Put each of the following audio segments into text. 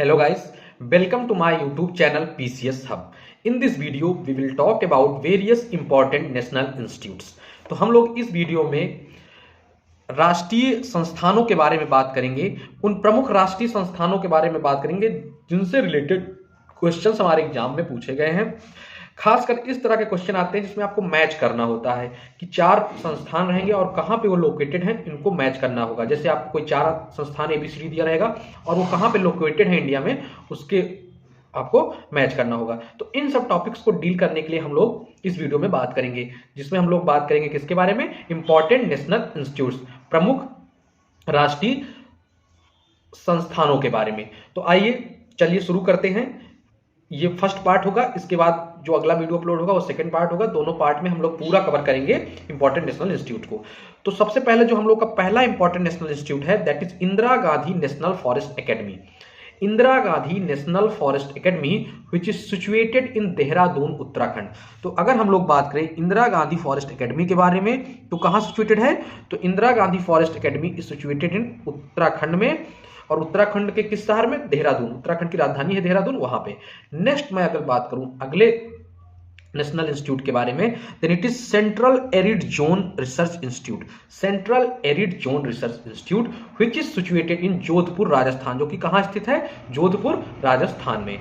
Hello guys, welcome to my YouTube channel PCS Hub. In this video we will talk about various important national institutes. तो हम लोग इस video में राष्ट्रीय संस्थानों के बारे में बात करेंगे, उन प्रमुख राष्ट्रीय संस्थानों के बारे में बात करेंगे जिनसे रिलेटेड क्वेश्चंस हमारे एग्जाम में पूछे गए हैं। खासकर इस तरह के क्वेश्चन आते हैं जिसमें आपको मैच करना होता है कि चार संस्थान रहेंगे और कहाँ पे वो लोकेटेड हैं, इनको मैच करना होगा। जैसे आपको कोई चार संस्थान एबीसीडी दिया रहेगा और वो कहाँ पे लोकेटेड है इंडिया में, उसके आपको मैच करना होगा। तो इन सब टॉपिक्स को डील करने के लिए हम लोग इस वीडियो में बात करेंगे, जिसमें हम लोग बात करेंगे किसके बारे में, इंपॉर्टेंट नेशनल इंस्टीट्यूट्स, प्रमुख राष्ट्रीय संस्थानों के बारे में। तो आइए चलिए शुरू करते हैं। ये फर्स्ट पार्ट होगा, इसके बाद जो अगला वीडियो अपलोड होगा वो सेकंड पार्ट होगा। दोनों पार्ट में हम लोग पूरा कवर करेंगे इंपॉर्टेंट नेशनल इंस्टीट्यूट को। तो सबसे पहले जो हम लोग का पहला इंपॉर्टेंट नेशनल इंस्टीट्यूट है that is Indira Gandhi national forest academy. Indira Gandhi national forest academy which is situated इन देहरादून उत्तराखंड। तो अगर हम लोग बात करें इंदिरा गांधी फॉरेस्ट एकेडमी के बारे में तो कहाँ सिचुएटेड है, तो Indira Gandhi forest academy is situated इन उत्तराखंड में, और उत्तराखंड के किस शहर में, देहरादून। उत्तराखंड की राजधानी है देहरादून, वहां पे। नेक्स्ट मैं अगर बात करूं अगले नेशनल इंस्टीट्यूट के बारे में, then it is central arid zone research institute. Central arid zone research institute which is situated in Jodhpur Rajasthan, जो कि कहां स्थित है, जोधपुर राजस्थान में।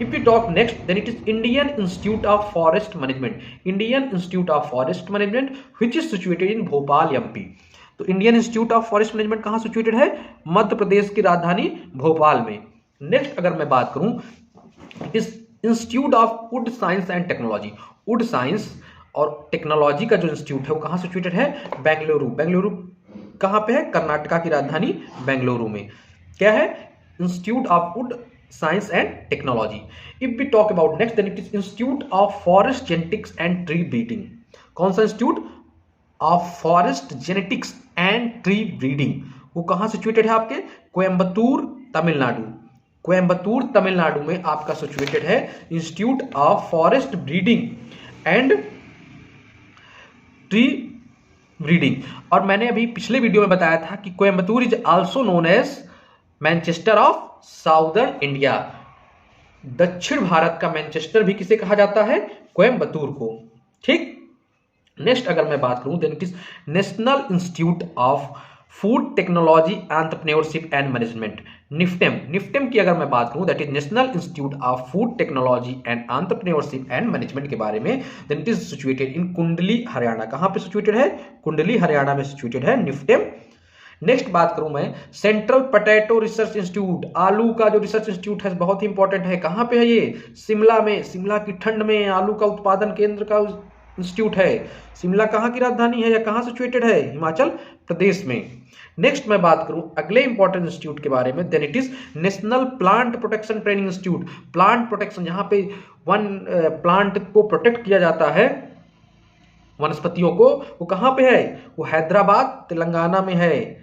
If we talk next, then it is Indian Institute of Forest Management. Indian Institute of Forest Management, which is situated in Bhopal MP. तो Indian institute of forest management कहां situated है, मध्य प्रदेश की राजधानी भोपाल में। नेक्स्ट अगर मैं बात करूं, इस institute of wood science and technology, would science और टेक्नोलॉजी का जो इंस्टीट्यूट है वो कहां सिचुएटेड है, बेंगलुरु। बेंगलुरु कहां पे है, कर्नाटका की राजधानी बेंगलुरु में। क्या है, institute of wood science and technology. If we talk about next, then it is institute of forest genetics and tree breeding. कौन सा institute of forest genetics and tree breeding, वो कहां सिचुएटेड है आपके, कोयंबटूर तमिलनाडु। कोयंबटूर तमिलनाडु में आपका सिचुएटेड है institute of forest breeding and tree breeding. और मैंने अभी पिछले वीडियो में बताया था कि Coimbatore is also known as Manchester of southern India. दक्षिण भारत का मैनचेस्टर भी किसे कहा जाता है, कोयंबटूर को। ठीक, नेक्स्ट अगर मैं बात करूं, then it is national institute of food technology entrepreneurship and management, NIFTEM. NIFTEM की अगर मैं बात करूं, that is national institute of food technology and entrepreneurship and management के बारे में, then it is situated in Kundli Haryana. कहां पे सिचुएटेड है, कुंडली हरियाणा में सिचुएटेड है निफ्टेम। नेक्स्ट बात करूं मैं, सेंट्रल पोटैटो रिसर्च इंस्टीट्यूट, आलू का जो रिसर्च इंस्टीट्यूट है बहुत ही इंपॉर्टेंट है। कहां पे है ये, शिमला में। शिमला की ठंड में आलू का उत्पादन केंद्र का इंस्टीट्यूट है। शिमला कहां की राजधानी है या कहां सिचुएटेड है, हिमाचल प्रदेश में। नेक्स्ट मैं बात करूं अगले इंपॉर्टेंट इंस्टीट्यूट के बारे में, then it is national plant protection training institute. Plant protection, जहां पे वन प्लांट को प्रोटेक्ट किया जाता है, वनस्पतियों को, वो कहां पे है, वो हैदराबाद तेलंगाना में है।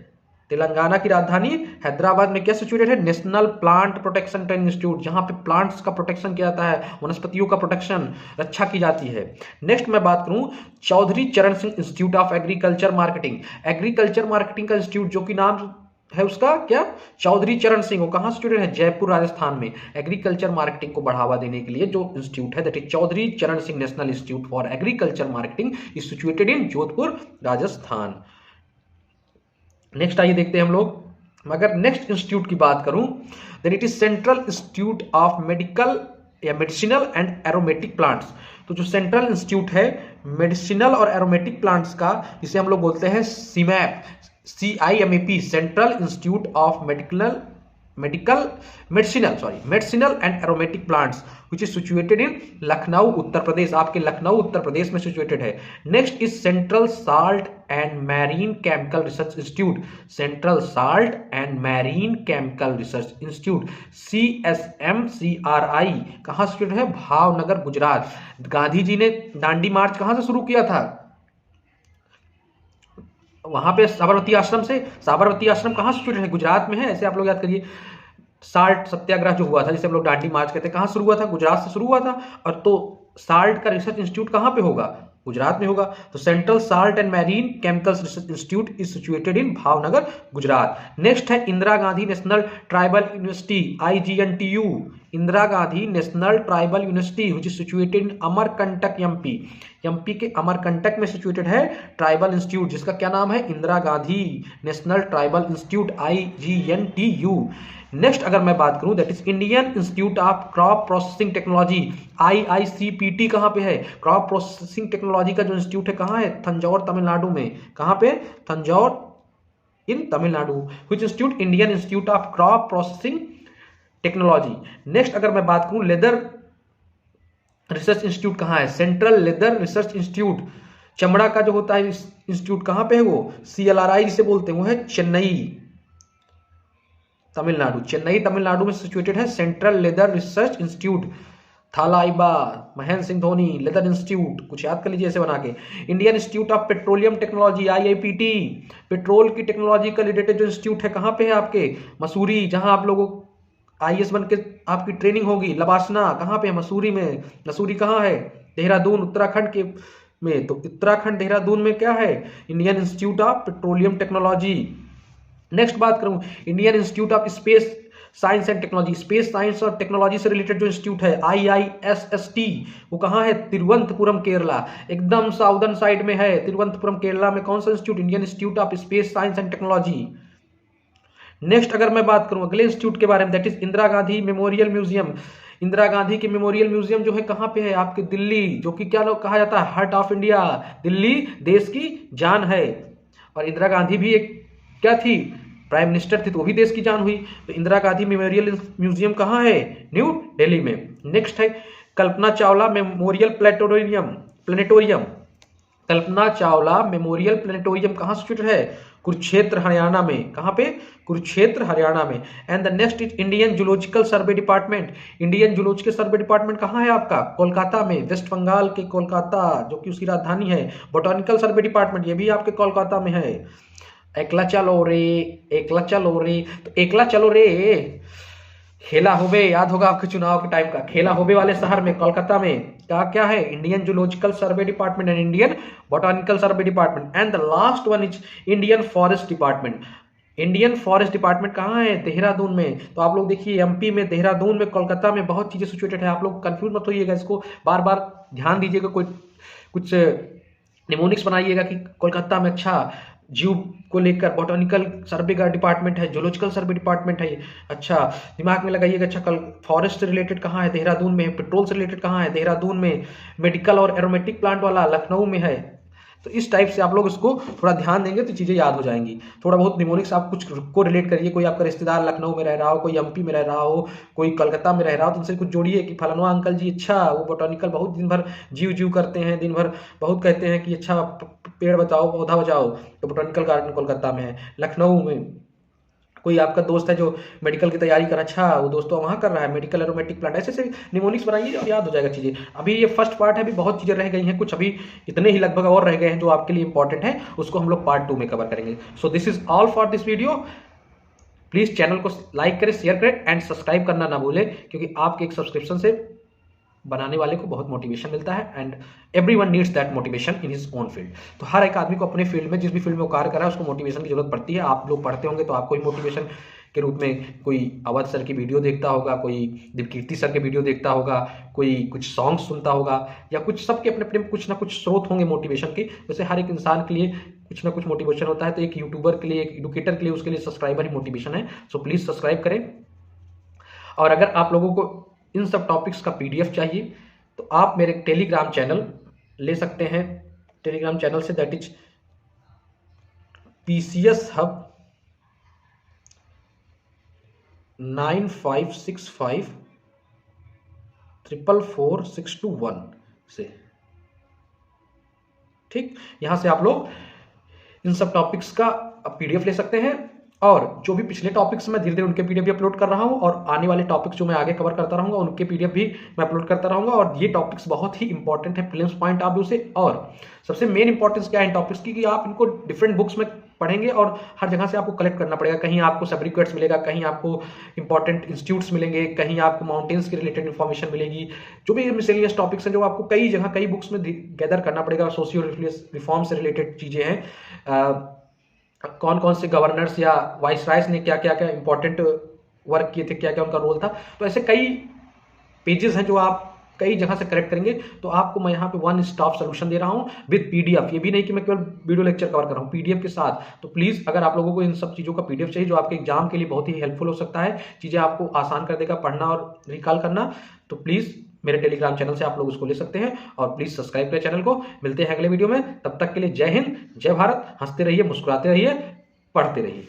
तेलंगाना की राजधानी हैदराबाद में क्या सिचुएटेड है, national plant protection training institute, जहां पे प्लांट्स का प्रोटेक्शन किया जाता है, वनस्पतियों का प्रोटेक्शन, रक्षा की जाती है। नेक्स्ट मैं बात करूं चौधरी चरण Singh institute of agriculture marketing. Agriculture marketing का इंस्टीट्यूट जो कि नाम है उसका क्या, चौधरी चरण सिंह, वो कहां सिचुएटेड है, जयपुर राजस्थान में। एग्रीकल्चर मार्केटिंग को बढ़ावा देने के लिए जो इंस्टीट्यूट है दैट इज चौधरी चरण Singh national institute for agriculture marketing is situated in Jodhpur Rajasthan. Next आइए देखते हैं हम लोग, अगर नेक्स्ट इंस्टीट्यूट की बात करूं, then it is central institute of medical या मेडिसिनल एंड एरोमेटिक प्लांट्स। तो जो सेंट्रल इंस्टीट्यूट है मेडिसिनल और एरोमेटिक प्लांट्स का, जिसे हम लोग बोलते हैं CIMAP, CIMAP, central institute of medicinal and aromatic plants which is situated in Lucknow Uttar Pradesh. आपके लखनऊ उत्तर प्रदेश में सिचुएटेड है। Next is central salt and marine chemical research institute. Central salt and marine chemical research institute CSMCRI कहां situated है, भावनगर गुजरात। गांधी जी ने दांडी मार्च कहां से शुरू किया था, वहां पे साबरमती आश्रम से। साबरमती आश्रम कहां सिचुएटेड है, गुजरात में है। ऐसे आप लोग याद करिए, साल्ट सत्याग्रह जो हुआ था, जिसे हम लोग दांडी मार्च कहते हैं, कहां शुरू हुआ था, गुजरात से शुरू हुआ था। और तो साल्ट का रिसर्च इंस्टीट्यूट कहां पे होगा, गुजरात में होगा। तो central salt and marine chemicals research institute is situated in Bhavnagar, Gujarat. Next है Indira Gandhi national tribal university IGNTU, Indira Gandhi national tribal university which is situated in Amarkantak MP। MP के अमरकंटक में सिचुएटेड है ट्राइबल इंस्टीट्यूट, जिसका क्या नाम है, Indira Gandhi national tribal institute IGNTU। Next अगर मैं बात करूं that is Indian institute of crop processing technology IICPT, कहां पे है, क्रॉप प्रोसेसिंग टेक्नोलॉजी का जो इंस्टीट्यूट है कहां है, तंजौर तमिलनाडु में। कहां पे, Tanjore in Tamil Nadu. Which institute, Indian institute of crop processing technology. Next अगर मैं बात करूं लेदर रिसर्च इंस्टीट्यूट कहां है, सेंट्रल लेदर रिसर्च इंस्टीट्यूट, चमड़ा का जो होता है इंस्टीट्यूट कहां पे है वो, CLRI जिसे बोलते हैं, वो है चेन्नई तमिलनाडु। चेन्नई तमिलनाडु में सिचुएटेड है central leather research institute. Thalaiva, Mahendra Singh Dhoni leather institute, कुछ याद कर लीजिए ऐसे बना के। Indian institute of petroleum technology IIPT, petrol की टेक्नोलॉजी का रिलेटेड जो इंस्टीट्यूट है कहां पे है आपके, मसूरी, जहां आप लोगों IAS बन के आपकी ट्रेनिंग होगी। लबासना कहां पे है, मसूरी में। मसूरी कहां है, देहरादून उत्तराखंड के में। तो उत्तराखंड देहरादून में क्या है, Indian institute of petroleum technology. Next बात करूं Indian institute of space science and technology, space science और टेक्नोलॉजी से रिलेटेड जो इंस्टीट्यूट है IISST, वो कहां है, तिरुवनंतपुरम केरला, एकदम साउदर्न साइड में है। तिरुवनंतपुरम केरला में कौन सा institute, Indian institute of space science and technology. Next अगर मैं बात करूं अगले इंस्टीट्यूट के बारे में that is Indira Gandhi memorial museum. Indira Gandhi की मेमोरियल म्यूजियम जो है कहां पे है आपके, दिल्ली, जो कि क्या लोग कहा जाता है, हार्ट ऑफ इंडिया। दिल्ली देश की जान है। और इंदिरा गांधी भी एक क्या थी, प्राइम मिनिस्टर थी, तो वो भी देश की जान हुई। तो इंदिरा गांधी मेमोरियल म्यूजियम कहां है, न्यू दिल्ली में। नेक्स्ट है Kalpana Chawla memorial planetarium. Kalpana Chawla memorial planetarium कहां सिचुएटेड है, कुरुक्षेत्र हरियाणा में। कहां पे, कुरुक्षेत्र हरियाणा में। And the next is Indian zoological survey department. Indian zoological survey department कहां है आपका, कोलकाता में, वेस्ट बंगाल के कोलकाता, जो कि उसकी राजधानी है। बोटानिकल सर्वे डिपार्टमेंट ये भी आपके कोलकाता में है। एकला चलो रे, तो एकला चलो रे खेला होबे, याद होगा आपके चुनाव के टाइम का, खेला होबे वाले शहर में कोलकाता में क्या है, Indian zoological survey department and Indian botanical survey department. And the last one is Indian forest department. Indian forest department कहाँ है, देहरादून में। तो आप लोग देखिए MP में, देहरादून में, कोलकाता में बहुत चीजें सिचुएटेड है। आप लोग कंफ्यूज मत होइएगा, इसको बार बार ध्यान दीजिएगा, कोई कुछ निमोनिक्स बनाइएगा कि कोलकाता में अच्छा जीव को लेकर बोटानिकल सर्वे का डिपार्टमेंट है, जूलॉजिकल सर्वे डिपार्टमेंट है। अच्छा दिमाग में लगाइएगा, अच्छा कल फॉरेस्ट से रिलेटेड कहाँ है, देहरादून में है। पेट्रोल से रिलेटेड कहाँ है, देहरादून में। मेडिकल और एरोमेटिक प्लांट वाला लखनऊ में है। तो इस टाइप से आप लोग इसको थोड़ा ध्यान देंगे तो चीज़ें याद हो जाएंगी। थोड़ा बहुत निमोनिक्स आप कुछ को रिलेट करिए, कोई आपका रिश्तेदार लखनऊ में रह रहा हो, कोई MP में रह रहा हो, कोई कलकत्ता में रह रहा हो, तो उनसे कुछ जोड़िए कि फलाना अंकल जी अच्छा वो बोटानिकल बहुत दिन भर जीव करते हैं, दिन भर बहुत कहते हैं कि अच्छा पेड़ बचाओ पौधा बचाओ, तो बोटानिकल गार्डन कोलकाता में है। लखनऊ में कोई आपका दोस्त है जो मेडिकल की तैयारी कर, अच्छा वो दोस्त तो वहाँ कर रहा है, मेडिकल एरोमेटिक प्लांट। ऐसे निमोनिक्स बनाइए और याद हो जाएगा चीज़ें। अभी ये फर्स्ट पार्ट है, अभी बहुत चीज़ें रह गई हैं, कुछ अभी इतने ही लगभग और रह गए हैं जो आपके लिए इंपॉर्टेंट है, उसको हम लोग पार्ट 2 में कवर करेंगे। So this is all for this video. Please channel को लाइक करें, शेयर करें एंड सब्सक्राइब करना ना भूलें, क्योंकि आपके एक सब्सक्रिप्शन से बनाने वाले को बहुत मोटिवेशन मिलता है and everyone needs that motivation in his own field. तो हर एक आदमी को अपने फील्ड में, जिस भी फील्ड में वो कार्य कर रहा है, उसको मोटिवेशन की जरूरत पड़ती है। आप लोग पढ़ते होंगे तो आपको ही मोटिवेशन के रूप में कोई अवध सर की वीडियो देखता होगा, कोई दिवकीर्ति सर के वीडियो देखता होगा, कोई कुछ सॉन्ग सुनता होगा, या कुछ सबके अपने अपने कुछ ना कुछ स्रोत होंगे मोटिवेशन के। वैसे हर एक इंसान के लिए कुछ ना कुछ मोटिवेशन होता है। तो एक यूट्यूबर के लिए, एक एडुकेटर के लिए, उसके लिए सब्सक्राइबर ही मोटिवेशन है। सो प्लीज़ सब्सक्राइब करें। और अगर आप लोगों को इन सब टॉपिक्स का PDF चाहिए तो आप मेरे टेलीग्राम चैनल ले सकते हैं। Telegram channel say that is PCS Hub 9565444621 से, ठीक। यहां से आप लोग इन सब टॉपिक्स का PDF ले सकते हैं। और जो भी पिछले टॉपिक्स मैं धीरे धीरे उनके PDF भी अपलोड कर रहा हूं, और आने वाले टॉपिक्स जो मैं आगे कवर करता रहूंगा उनके PDF भी मैं अपलोड करता रहूंगा। और ये टॉपिक्स बहुत ही इंपॉर्टेंट है प्रीलिम्स पॉइंट ऑफ व्यू से। और सबसे मेन इंपॉर्टेंस क्या है इन टॉपिक्स की, कि आप इनको डिफरेंट बुक्स में पढ़ेंगे और हर जगह से आपको कलेक्ट करना पड़ेगा। कहीं आपको सबरिक्वेट्स मिलेगा, कहीं आपको इंपॉर्टेंट इंस्टीट्यूट्स मिलेंगे, कहीं आपको माउंटेन्स के रिलेटेड इन्फॉर्मेशन मिलेगी, जो भी मिसलेनियस टॉपिक्स हैं जो आपको कई जगह कई बुक्स में गैदर करना पड़ेगा। सोशियो रिफॉर्म से रिलेटेड चीज़ें हैं, कौन कौन से गवर्नर्स या वाइसरायस ने क्या क्या क्या इंपॉर्टेंट वर्क किए थे, क्या क्या उनका रोल था। तो ऐसे कई पेजेस हैं जो आप कई जगह से करेक्ट करेंगे। तो आपको मैं यहाँ पे वन स्टॉप सोल्यूशन दे रहा हूँ विद पीडीएफ। ये भी नहीं कि मैं केवल वीडियो लेक्चर कवर कर रहा हूँ, पीडीएफ के साथ। तो प्लीज़ अगर आप लोगों को इन सब चीज़ों का पीडीएफ चाहिए जो आपके एग्जाम के लिए बहुत ही हेल्पफुल हो सकता है, चीज़ें आपको आसान कर देगा पढ़ना और रिकॉल करना, तो प्लीज़ मेरे टेलीग्राम चैनल से आप लोग उसको ले सकते हैं। और प्लीज़ सब्सक्राइब करें चैनल को। मिलते हैं अगले वीडियो में, तब तक के लिए जय हिंद, जय भारत। हंसते रहिए, मुस्कुराते रहिए, पढ़ते रहिए।